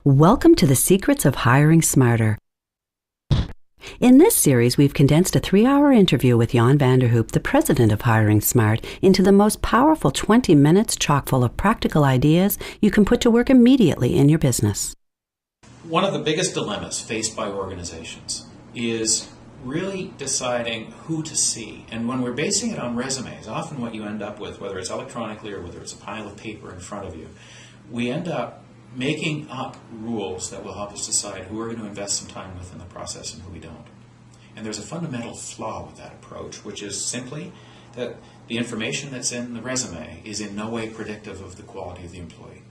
Welcome to the Secrets of Hiring Smarter. In this series, we've condensed a 3-hour interview with Jan Vanderhoop, the president of HiringSmart, into the most powerful 20 minutes chock full of practical ideas you can put to work immediately in your business. One of the biggest dilemmas faced by organizations is really deciding who to see. And when we're basing it on resumes, often what you end up with, whether it's electronically or whether it's a pile of paper in front of you, we end up making up rules that will help us decide who we're going to invest some time with in the process and who we don't. And there's a fundamental flaw with that approach, which is simply that the information that's in the resume is in no way predictive of the quality of the employee.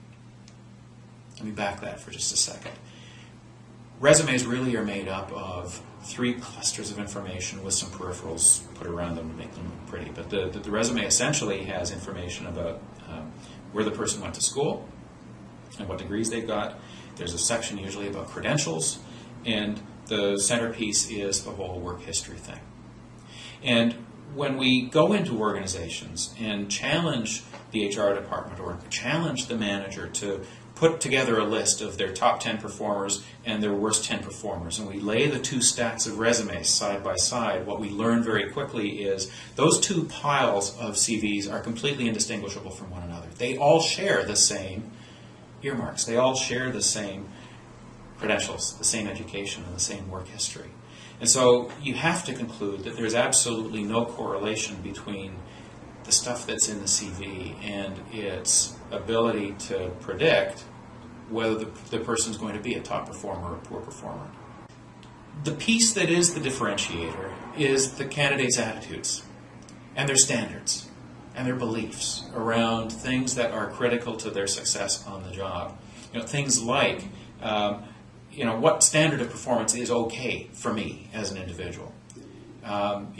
Let me back that for just a second. Resumes really are made up of 3 clusters of information with some peripherals put around them to make them look pretty. But the resume essentially has information about where the person went to school and what degrees they've got. There's a section usually about credentials, and the centerpiece is the whole work history thing. And when we go into organizations and challenge the HR department or challenge the manager to put together a list of their top 10 performers and their worst 10 performers, and we lay the 2 stacks of resumes side by side, what we learn very quickly is those 2 piles of CVs are completely indistinguishable from one another. They all share the same earmarks. They all share the same credentials, the same education, and the same work history. And so you have to conclude that there's absolutely no correlation between the stuff that's in the CV and its ability to predict whether the person's going to be a top performer or a poor performer. The piece that is the differentiator is the candidate's attitudes and their standards and their beliefs around things that are critical to their success on the job. Things like, what standard of performance is okay for me as an individual? What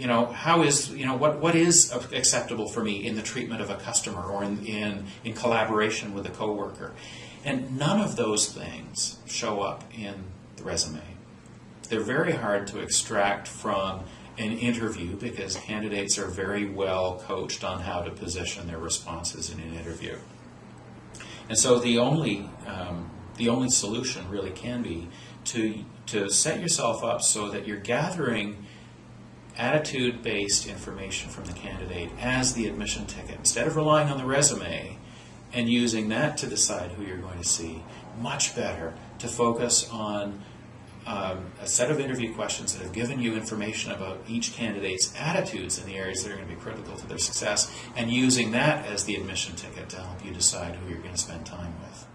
is acceptable for me in the treatment of a customer or in collaboration with a coworker? And none of those things show up in the resume. They're very hard to extract from an interview because candidates are very well coached on how to position their responses in an interview. And so the only solution really can be to set yourself up so that you're gathering attitude-based information from the candidate as the admission ticket. Instead of relying on the resume and using that to decide who you're going to see, much better to focus on a set of interview questions that have given you information about each candidate's attitudes in the areas that are going to be critical to their success, and using that as the admission ticket to help you decide who you're going to spend time with.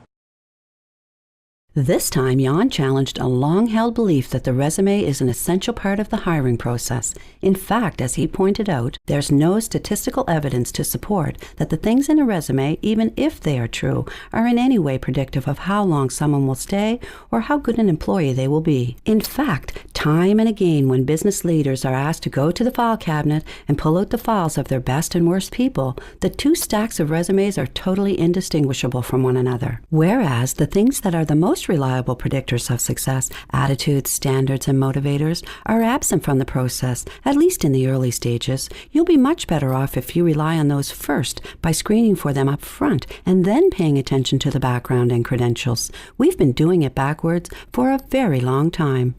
This time, Jan challenged a long-held belief that the resume is an essential part of the hiring process. In fact, as he pointed out, there's no statistical evidence to support that the things in a resume, even if they are true, are in any way predictive of how long someone will stay or how good an employee they will be. In fact, time and again, when business leaders are asked to go to the file cabinet and pull out the files of their best and worst people, the 2 stacks of resumes are totally indistinguishable from one another. Whereas the things that are the most reliable predictors of success, attitudes, standards, and motivators, are absent from the process, at least in the early stages. You'll be much better off if you rely on those first by screening for them up front and then paying attention to the background and credentials. We've been doing it backwards for a very long time.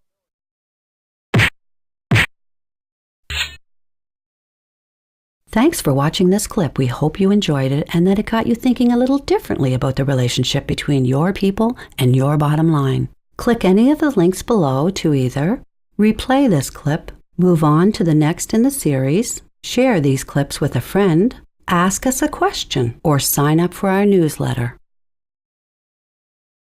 Thanks for watching this clip. We hope you enjoyed it and that it got you thinking a little differently about the relationship between your people and your bottom line. Click any of the links below to either replay this clip, move on to the next in the series, share these clips with a friend, ask us a question, or sign up for our newsletter.